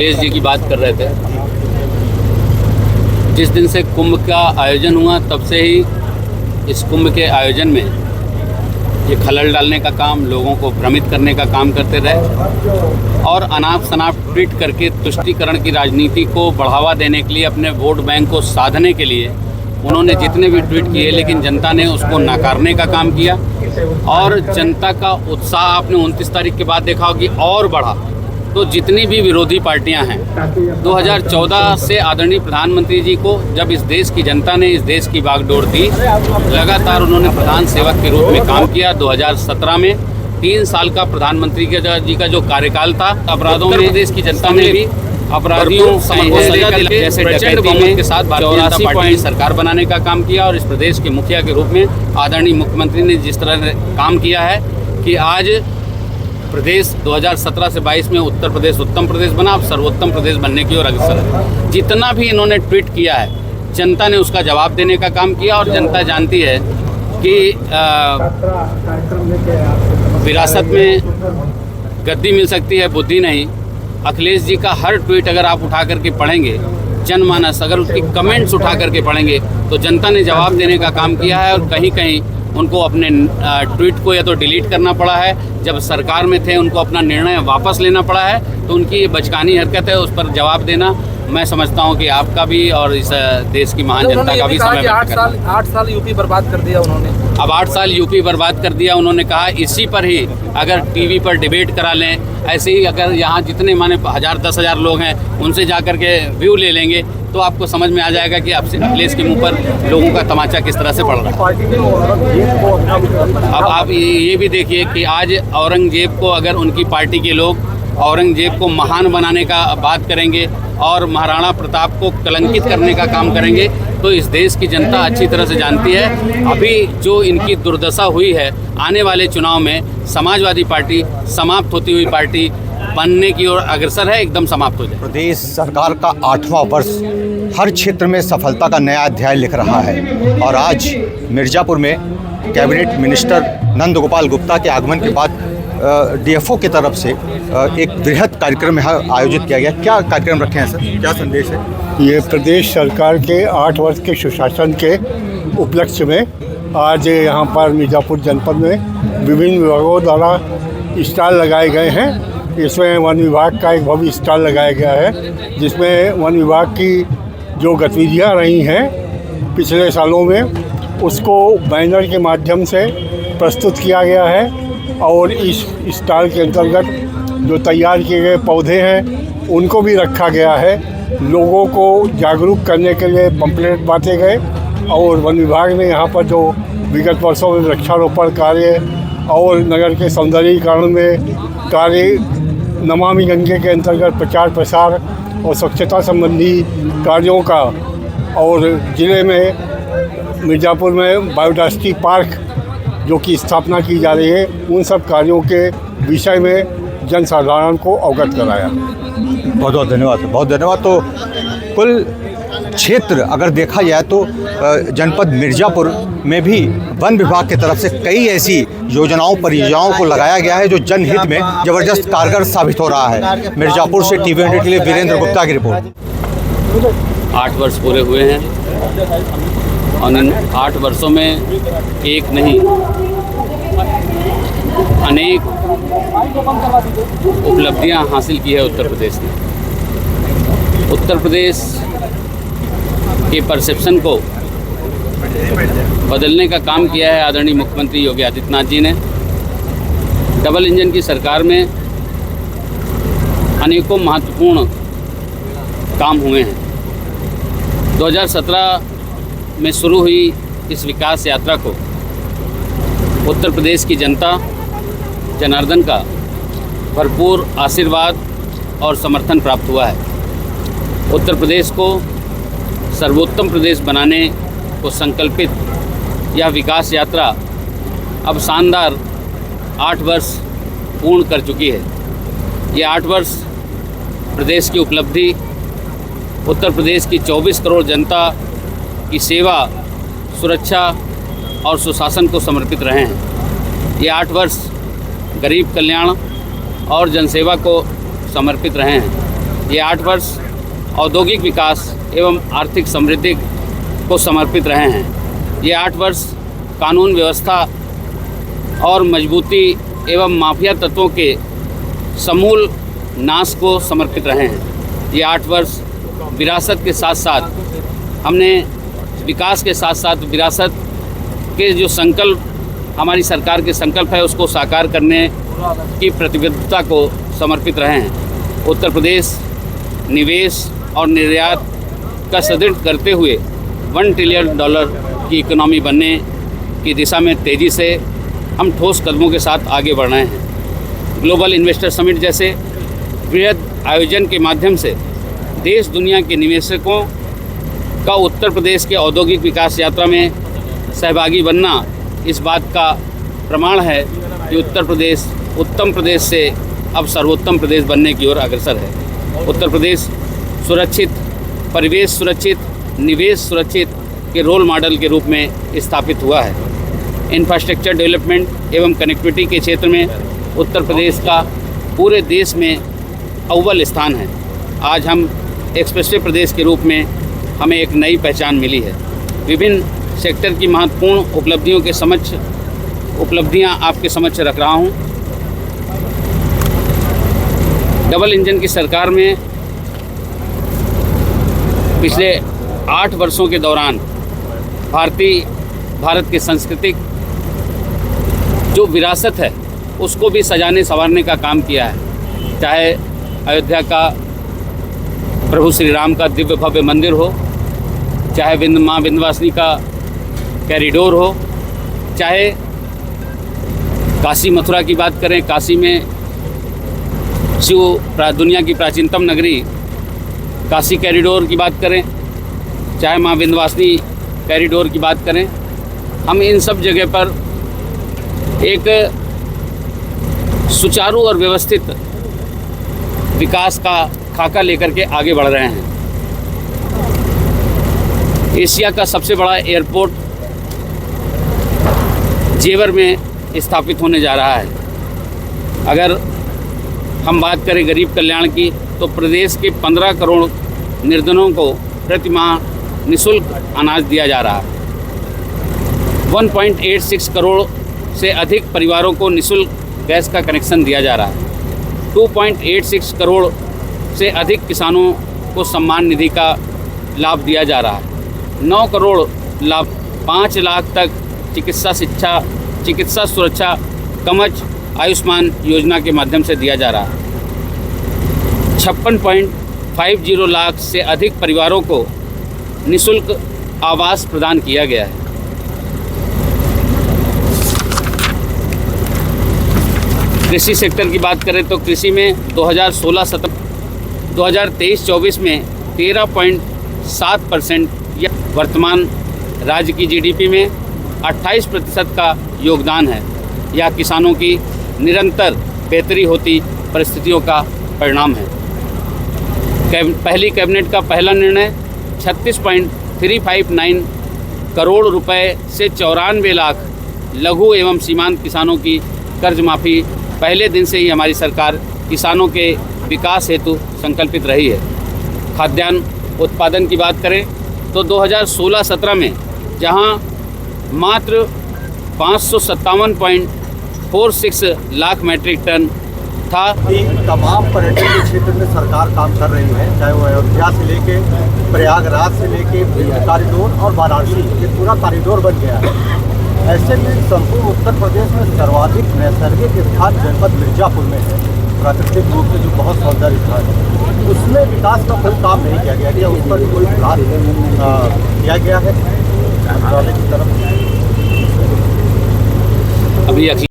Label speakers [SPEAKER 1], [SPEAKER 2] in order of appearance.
[SPEAKER 1] अखिलेश जी की बात कर रहे थे। जिस दिन से कुंभ का आयोजन हुआ तब से ही इस कुंभ के आयोजन में ये खलल डालने का काम, लोगों को भ्रमित करने का काम करते रहे और अनाप शनाप ट्वीट करके तुष्टीकरण की राजनीति को बढ़ावा देने के लिए, अपने वोट बैंक को साधने के लिए उन्होंने जितने भी ट्वीट किए, लेकिन जनता ने उसको नकारने का काम किया और जनता का उत्साह आपने 29 तारीख के बाद देखा होगी और बढ़ा। तो जितनी भी विरोधी पार्टियां हैं, 2014 से आदरणीय प्रधानमंत्री जी को जब इस देश की जनता ने इस देश की बागडोर दी, लगातार उन्होंने प्रधान सेवक के रूप में काम किया। 2017 में 3 साल का प्रधानमंत्री जी का जो कार्यकाल था, अपराधों में देश की जनता ने भी अपराधियों को सजा दिलाई, जैसे डकैती में के साथ भारतीय जनता पार्टी की सरकार बनाने का काम किया। और इस प्रदेश के मुखिया के रूप में आदरणीय मुख्यमंत्री ने जिस तरह काम किया है कि आज प्रदेश 2017 से 22 में उत्तर प्रदेश उत्तम प्रदेश बना, अब सर्वोत्तम प्रदेश बनने की ओर अग्रसर है। जितना भी इन्होंने ट्वीट किया है, जनता ने उसका जवाब देने का काम किया और जनता जानती है कि विरासत में गद्दी मिल सकती है, बुद्धि नहीं। अखिलेश जी का हर ट्वीट अगर आप उठा करके पढ़ेंगे, जनमानस अगर उसकी कमेंट्स उठा करके पढ़ेंगे, तो जनता ने जवाब देने का काम किया है। और कहीं कहीं उनको अपने ट्वीट को या तो डिलीट करना पड़ा है, जब सरकार में थे उनको अपना निर्णय वापस लेना पड़ा है, तो उनकी ये बचकानी हरकत है, उस पर जवाब देना मैं समझता हूँ कि आपका भी और इस देश की महान जनता का भी समय
[SPEAKER 2] 8 साल यूपी बर्बाद कर दिया उन्होंने।
[SPEAKER 1] अब 8 साल यूपी बर्बाद कर दिया उन्होंने। कहा इसी पर ही अगर टीवी पर डिबेट करा लें, ऐसे ही अगर यहाँ जितने माने 1000-10,000 लोग हैं उनसे जा कर के व्यू ले लेंगे, तो आपको समझ में आ जाएगा कि अखिलेश के मुंह पर लोगों का तमाचा किस तरह से पड़ रहा है। अब आप ये भी देखिए कि आज औरंगजेब को, अगर उनकी पार्टी के लोग औरंगजेब को महान बनाने का बात करेंगे और महाराणा प्रताप को कलंकित करने का काम करेंगे, तो इस देश की जनता अच्छी तरह से जानती है अभी जो इनकी दुर्दशा हुई है, आने वाले चुनाव में समाजवादी पार्टी समाप्त होती हुई पार्टी बनने की ओर अग्रसर है, एकदम समाप्त हो जाए।
[SPEAKER 3] प्रदेश सरकार का 8वां वर्ष हर क्षेत्र में सफलता का नया अध्याय लिख रहा है और आज मिर्ज़ापुर में कैबिनेट मिनिस्टर नंद गोपाल गुप्ता के आगमन के बाद डीएफओ की तरफ से एक बृहद कार्यक्रम यहाँ आयोजित किया गया। क्या कार्यक्रम रखे हैं सर, क्या संदेश है?
[SPEAKER 4] ये प्रदेश सरकार के 8 वर्ष के सुशासन के उपलक्ष्य में आज यहाँ पर मिर्ज़ापुर जनपद में विभिन्न विभागों द्वारा स्टॉल लगाए गए हैं। इसमें वन विभाग का एक भव्य स्टॉल लगाया गया है, जिसमें वन विभाग की जो गतिविधियाँ रही हैं पिछले सालों में, उसको बैनर के माध्यम से प्रस्तुत किया गया है। और इस स्टॉल के अंतर्गत जो तैयार किए गए पौधे हैं उनको भी रखा गया है। लोगों को जागरूक करने के लिए पंपलेट बांटे गए और वन विभाग ने यहाँ पर जो विगत वर्षों में वृक्षारोपण कार्य और नगर के सौंदर्यीकरण में कार्य, नमामि गंगे के अंतर्गत प्रचार प्रसार और स्वच्छता संबंधी कार्यों का, और ज़िले में मिर्ज़ापुर में बायोडायवर्सिटी पार्क जो कि स्थापना की जा रही है, उन सब कार्यों के विषय में जनसाधारण को अवगत कराया।
[SPEAKER 3] बहुत बहुत धन्यवाद, बहुत धन्यवाद। तो कुल क्षेत्र अगर देखा जाए तो जनपद मिर्ज़ापुर में भी वन विभाग की तरफ से कई ऐसी योजनाओं परियोजनाओं को लगाया गया है जो जनहित में ज़बरदस्त कारगर साबित हो रहा है। मिर्ज़ापुर से टीवी 100 के लिए वीरेंद्र गुप्ता की रिपोर्ट।
[SPEAKER 1] 8 वर्ष पूरे हुए हैं और इन 8 वर्षों में एक नहीं अनेक उपलब्धियां हासिल की है उत्तर प्रदेश ने। उत्तर प्रदेश के परसेप्शन को बदलने का काम किया है आदरणीय मुख्यमंत्री योगी आदित्यनाथ जी ने। डबल इंजन की सरकार में अनेकों महत्वपूर्ण काम हुए हैं। 2017 में शुरू हुई इस विकास यात्रा को उत्तर प्रदेश की जनता जनार्दन का भरपूर आशीर्वाद और समर्थन प्राप्त हुआ है। उत्तर प्रदेश को सर्वोत्तम प्रदेश बनाने को संकल्पित यह विकास यात्रा अब शानदार 8 वर्ष पूर्ण कर चुकी है। ये 8 वर्ष प्रदेश की उपलब्धि, उत्तर प्रदेश की 24 करोड़ जनता की सेवा, सुरक्षा और सुशासन को समर्पित रहे हैं। ये 8 वर्ष गरीब कल्याण और जनसेवा को समर्पित रहे हैं। ये 8 वर्ष औद्योगिक विकास एवं आर्थिक समृद्धि को समर्पित रहे हैं। ये 8 वर्ष कानून व्यवस्था और मजबूती एवं माफिया तत्वों के समूल नाश को समर्पित रहे हैं। ये 8 वर्ष विरासत के साथ साथ हमने विकास के साथ साथ विरासत के जो संकल्प हमारी सरकार के संकल्प है उसको साकार करने की प्रतिबद्धता को समर्पित रहे हैं। उत्तर प्रदेश निवेश और निर्यात का सुदृढ़ करते हुए $1 ट्रिलियन की इकोनॉमी बनने की दिशा में तेज़ी से हम ठोस कदमों के साथ आगे बढ़ रहे हैं। ग्लोबल इन्वेस्टर समिट जैसे बृहद आयोजन के माध्यम से देश दुनिया के निवेशकों का उत्तर प्रदेश के औद्योगिक विकास यात्रा में सहभागी बनना इस बात का प्रमाण है कि उत्तर प्रदेश उत्तम प्रदेश से अब सर्वोत्तम प्रदेश बनने की ओर अग्रसर है। उत्तर प्रदेश सुरक्षित, परिवेश सुरक्षित, निवेश सुरक्षित के रोल मॉडल के रूप में स्थापित हुआ है। इंफ्रास्ट्रक्चर डेवलपमेंट एवं कनेक्टिविटी के क्षेत्र में उत्तर प्रदेश का पूरे देश में अव्वल स्थान है। आज हम एक्सप्रेसवे प्रदेश के रूप में हमें एक नई पहचान मिली है। विभिन्न सेक्टर की महत्वपूर्ण उपलब्धियां आपके समक्ष रख रहा हूं। डबल इंजन की सरकार में पिछले 8 वर्षों के दौरान भारत की सांस्कृतिक जो विरासत है उसको भी सजाने संवारने का काम किया है। चाहे अयोध्या का प्रभु श्री राम का दिव्य भव्य मंदिर हो, चाहे माँ विंध्यवासिनी का कॉरिडोर हो, चाहे काशी मथुरा की बात करें, काशी में दुनिया की प्राचीनतम नगरी काशी कॉरिडोर की बात करें, चाहे माँ विंध्यवासिनी कॉरिडोर की बात करें, हम इन सब जगह पर एक सुचारू और व्यवस्थित विकास का खाका लेकर के आगे बढ़ रहे हैं। एशिया का सबसे बड़ा एयरपोर्ट जेवर में स्थापित होने जा रहा है। अगर हम बात करें गरीब कल्याण की तो प्रदेश के 15 करोड़ निर्धनों को प्रति माह निःशुल्क अनाज दिया जा रहा है। 1.86 करोड़ से अधिक परिवारों को निःशुल्क गैस का कनेक्शन दिया जा रहा है। 2.86 करोड़ से अधिक किसानों को सम्मान निधि का लाभ दिया जा रहा है। 9 करोड़ लाभ 5 लाख तक चिकित्सा सुरक्षा कवच आयुष्मान योजना के माध्यम से दिया जा रहा है। 56.50 लाख से अधिक परिवारों को निःशुल्क आवास प्रदान किया गया है। कृषि सेक्टर की बात करें तो कृषि में 2023-24 में 13.7% या वर्तमान राज्य की जीडीपी में 28% का योगदान है। यह किसानों की निरंतर बेहतरी होती परिस्थितियों का परिणाम है। पहली कैबिनेट का पहला निर्णय 36.359 करोड़ रुपए से 94 लाख लघु एवं सीमांत किसानों की कर्ज माफ़ी पहले दिन से ही हमारी सरकार किसानों के विकास हेतु संकल्पित रही है। खाद्यान्न उत्पादन की बात करें तो 2016-17 में जहां मात्र 557.46 लाख मैट्रिक टन था।
[SPEAKER 3] तमाम पर्यटन के क्षेत्र में सरकार काम कर रही है, चाहे वो अयोध्या से लेके प्रयागराज से लेके कॉरिडोर और वाराणसी, ये पूरा कॉरिडोर बन गया है। ऐसे में संपूर्ण उत्तर प्रदेश में सर्वाधिक नैसर्गिक स्थान जनपद मिर्जापुर में है। प्राकृतिक रूप से जो बहुत सौंदर्य स्थान है उसमें विकास का कोई काम नहीं किया गया। क्या उस पर कोई विकास किया गया है मंत्रालय की तरफ?
[SPEAKER 1] अभी